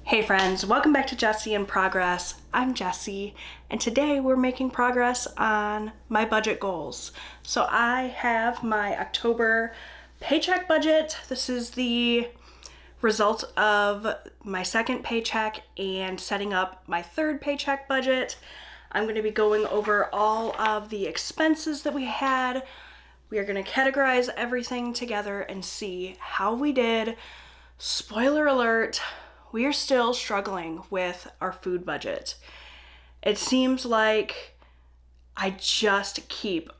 Hey friends, welcome back to Jessi in Progress. I'm Jessi, and today we're making progress on my budget goals. So I have my October paycheck budget. This is the result of my second paycheck and setting up my third paycheck budget. I'm going to be going over all of the expenses that we had. We are going to categorize everything together and see how we did. Spoiler alert, we are still struggling with our food budget. It seems like I just keep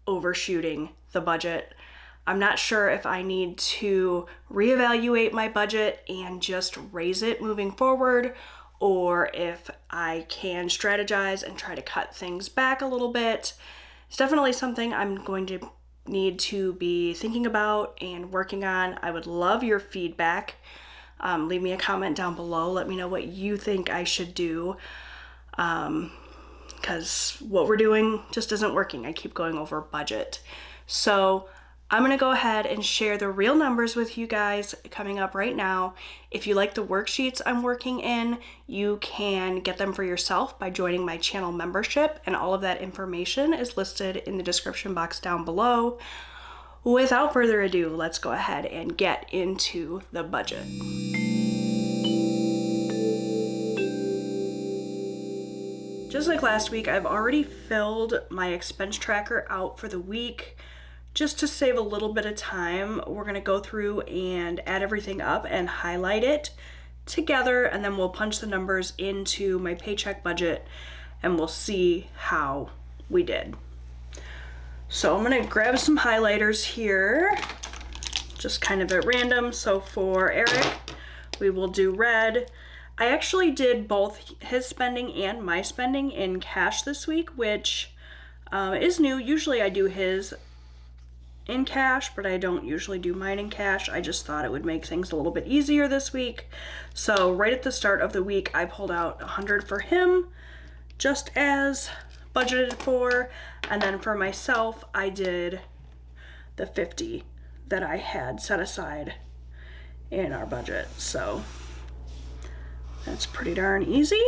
overshooting the budget. I'm not sure if I need to reevaluate my budget and just raise it moving forward, or if I can strategize and try to cut things back a little bit. It's definitely something I'm going to need to be thinking about and working on. I would love your feedback. Leave me a comment down below. Let me know what you think I should do, because what we're doing just isn't working. I keep going over budget. So I'm going to go ahead and share the real numbers with you guys coming up right now. If you like the worksheets I'm working in, you can get them for yourself by joining my channel membership, and all of that information is listed in the description box down below. Without further ado, let's go ahead and get into the budget. Just like last week, I've already filled my expense tracker out for the week. Just to save a little bit of time, we're gonna go through and add everything up and highlight it together, and then we'll punch the numbers into my paycheck budget and we'll see how we did. So I'm gonna grab some highlighters here, just kind of at random. So for Eric, we will do red. I actually did both his spending and my spending in cash this week, which is new. Usually I do his in cash, but I don't usually do mine in cash. I just thought it would make things a little bit easier this week. So right at the start of the week, I pulled out 100 for him, just as budgeted for, and then for myself I did the 50 that I had set aside in our budget. So that's pretty darn easy.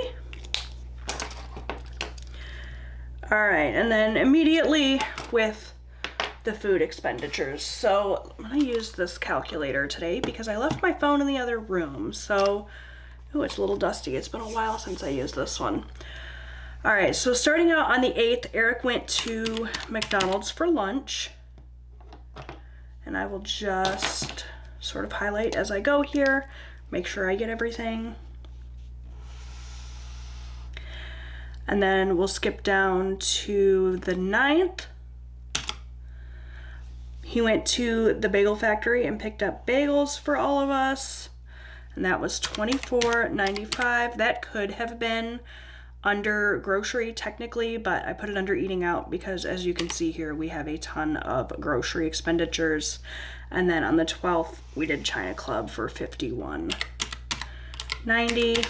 All right, and then immediately with the food expenditures. So I'm gonna use this calculator today because I left my phone in the other room. So, oh, it's a little dusty. It's been a while since I used this one. All right, so starting out on the 8th, Eric went to McDonald's for lunch. And I will just sort of highlight as I go here, make sure I get everything. And then we'll skip down to the 9th. He went to the bagel factory and picked up bagels for all of us. And that was $24.95. That could have been under grocery technically, but I put it under eating out because, as you can see here, we have a ton of grocery expenditures. And then on the 12th, we did China Club for $51.90.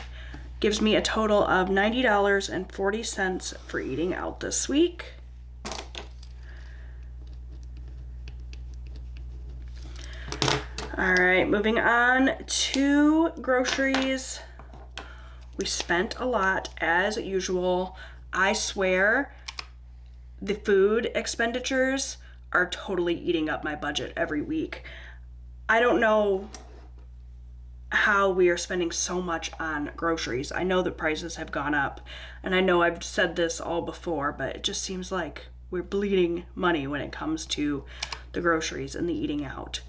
Gives me a total of $90.40 for eating out this week. All right, moving on to groceries. We spent a lot as usual. I swear the food expenditures are totally eating up my budget every week. I don't know how we are spending so much on groceries. I know the prices have gone up, and I know I've said this all before, but it just seems like we're bleeding money when it comes to the groceries and the eating out.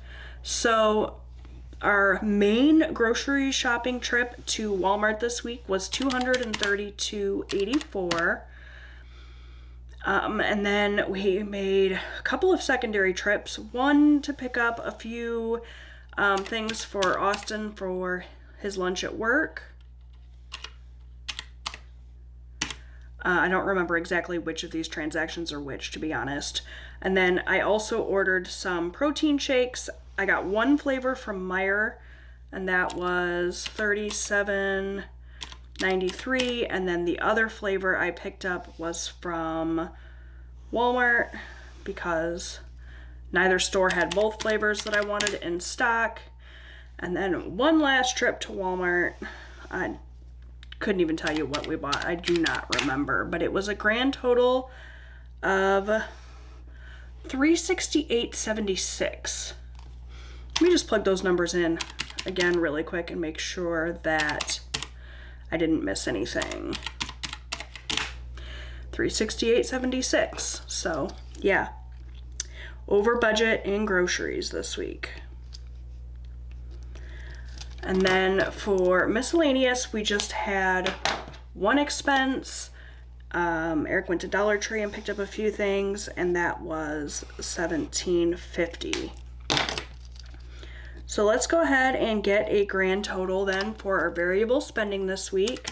So our main grocery shopping trip to Walmart this week was $232.84. And then we made a couple of secondary trips. One to pick up a few things for Austin for his lunch at work. I don't remember exactly which of these transactions are which, to be honest. And then I also ordered some protein shakes. I got one flavor from Meijer, and that was $37.93. And then the other flavor I picked up was from Walmart because neither store had both flavors that I wanted in stock. And then one last trip to Walmart. I couldn't even tell you what we bought. I do not remember, but it was a grand total of $368.76. Let me just plug those numbers in again really quick and make sure that I didn't miss anything. $368.76. So yeah, over budget in groceries this week. And then for miscellaneous, we just had one expense. Eric went to Dollar Tree and picked up a few things, and that was $17.50. So let's go ahead and get a grand total then for our variable spending this week.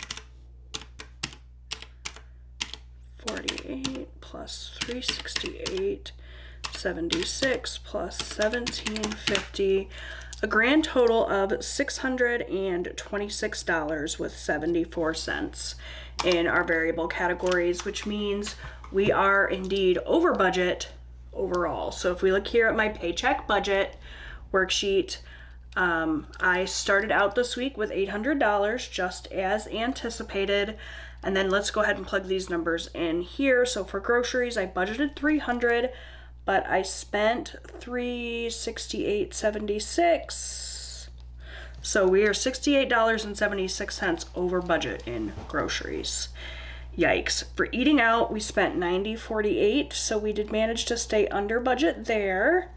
48 plus 368.76 plus 17.50, a grand total of $626.74 in our variable categories, which means we are indeed over budget overall. So if we look here at my paycheck budget worksheet, I started out this week with $800 just as anticipated. And then let's go ahead and plug these numbers in here. So for groceries, I budgeted $300, but I spent $368.76. So we are $68.76 over budget in groceries. Yikes. For eating out, we spent $90.48, so we did manage to stay under budget there.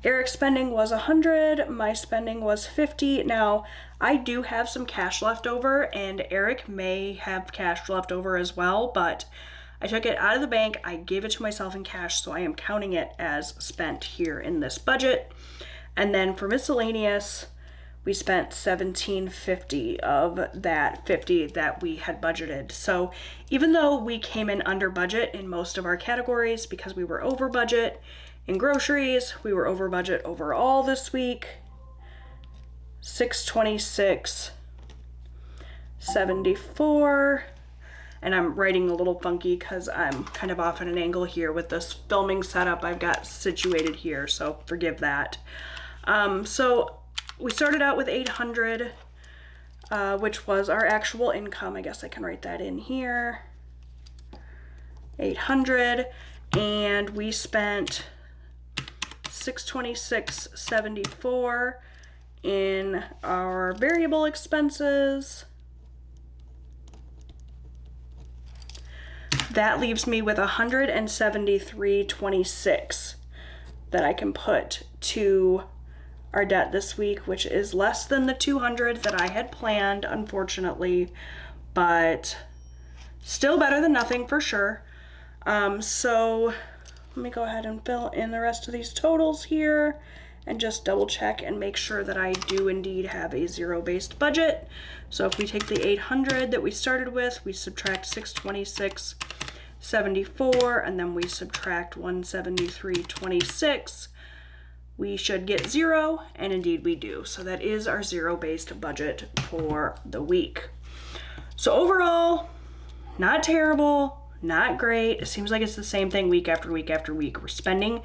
Eric's spending was $100, my spending was $50. Now, I do have some cash left over, and Eric may have cash left over as well, but I took it out of the bank, I gave it to myself in cash, so I am counting it as spent here in this budget. And then for miscellaneous, we spent $17.50 of that $50 that we had budgeted. So even though we came in under budget in most of our categories because we were over budget, in groceries, we were over budget overall this week. $626.74. And I'm writing a little funky because I'm kind of off at an angle here with this filming setup I've got situated here, so forgive that. So we started out with $800, which was our actual income. I guess I can write that in here. $800, and we spent $626.74 in our variable expenses. That leaves me with $173.26 that I can put to our debt this week, which is less than the $200 that I had planned, unfortunately, but still better than nothing for sure. So let me go ahead and fill in the rest of these totals here and just double check and make sure that I do indeed have a zero-based budget. So if we take the $800 that we started with, we subtract $626.74, and then we subtract $173.26, we should get zero, and indeed we do. So that is our zero-based budget for the week. So overall, not terrible, not great. It seems like it's the same thing week after week after week. We're spending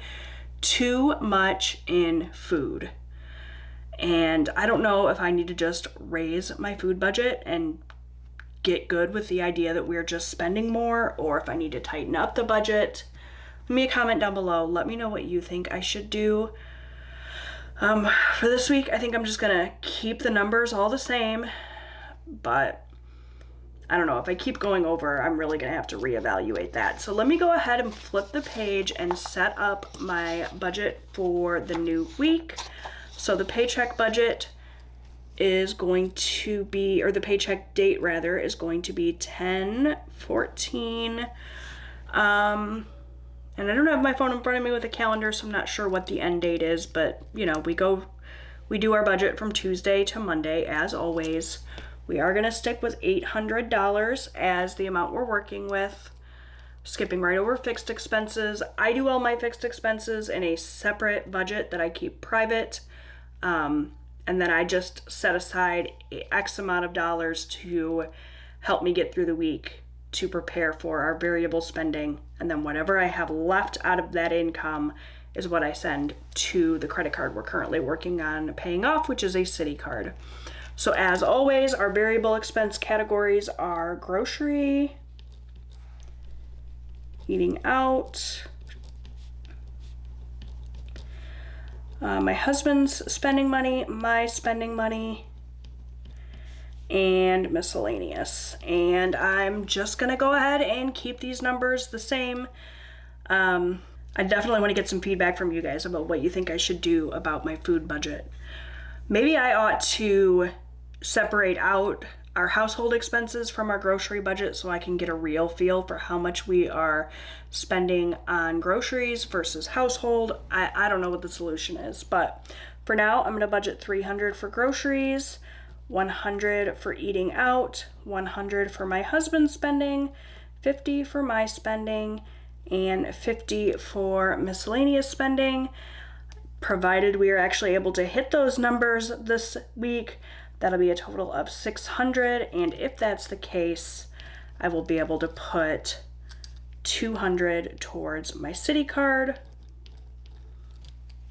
too much in food. And I don't know if I need to just raise my food budget and get good with the idea that we're just spending more, or if I need to tighten up the budget. Leave me a comment down below. Let me know what you think I should do. For this week, I think I'm just gonna keep the numbers all the same, but I don't know, if I keep going over, I'm really gonna have to reevaluate that. So let me go ahead and flip the page and set up my budget for the new week. So the paycheck budget is going to be, or the paycheck date rather, is going to be 10/14. And I don't have my phone in front of me with a calendar, so I'm not sure what the end date is, but you know, we do our budget from Tuesday to Monday as always. We are gonna stick with $800 as the amount we're working with. Skipping right over fixed expenses. I do all my fixed expenses in a separate budget that I keep private. And then I just set aside X amount of dollars to help me get through the week to prepare for our variable spending. And then whatever I have left out of that income is what I send to the credit card we're currently working on paying off, which is a Citi card. So as always, our variable expense categories are grocery, eating out, my husband's spending money, my spending money, and miscellaneous. And I'm just gonna go ahead and keep these numbers the same. I definitely want to get some feedback from you guys about what you think I should do about my food budget. Maybe I ought to separate out our household expenses from our grocery budget so I can get a real feel for how much we are spending on groceries versus household. I don't know what the solution is, but for now I'm going to budget $300 for groceries, $100 for eating out, $100 for my husband's spending, $50 for my spending, and $50 for miscellaneous spending. Provided we are actually able to hit those numbers this week, that'll be a total of $600. And if that's the case, I will be able to put $200 towards my city card.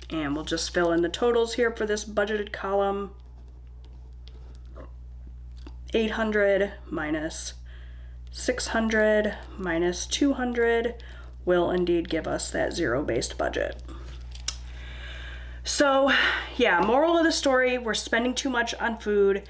And we'll just fill in the totals here for this budgeted column. 800 minus 600 minus 200 will indeed give us that zero-based budget. So yeah, moral of the story, we're spending too much on food.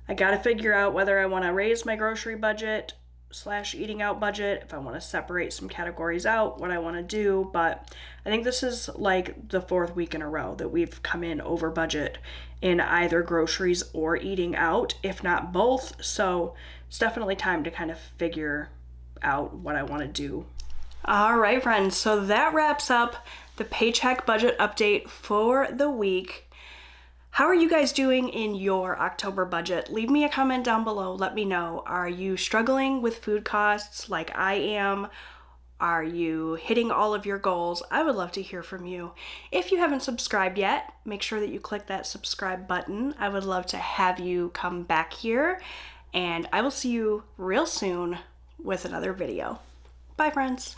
I gotta figure out whether I wanna raise my grocery budget / eating out budget, if I wanna separate some categories out, what I wanna do. But I think this is like the 4th week in a row that we've come in over budget in either groceries or eating out, if not both. So it's definitely time to kind of figure out what I wanna do. All right, friends, so that wraps up the Paycheck budget update for the week. How are you guys doing in your October budget? Leave me a comment down below. Let me know. Are you struggling with food costs like I am? Are you hitting all of your goals? I would love to hear from you. If you haven't subscribed yet, make sure that you click that subscribe button. I would love to have you come back here, and I will see you real soon with another video. Bye, friends.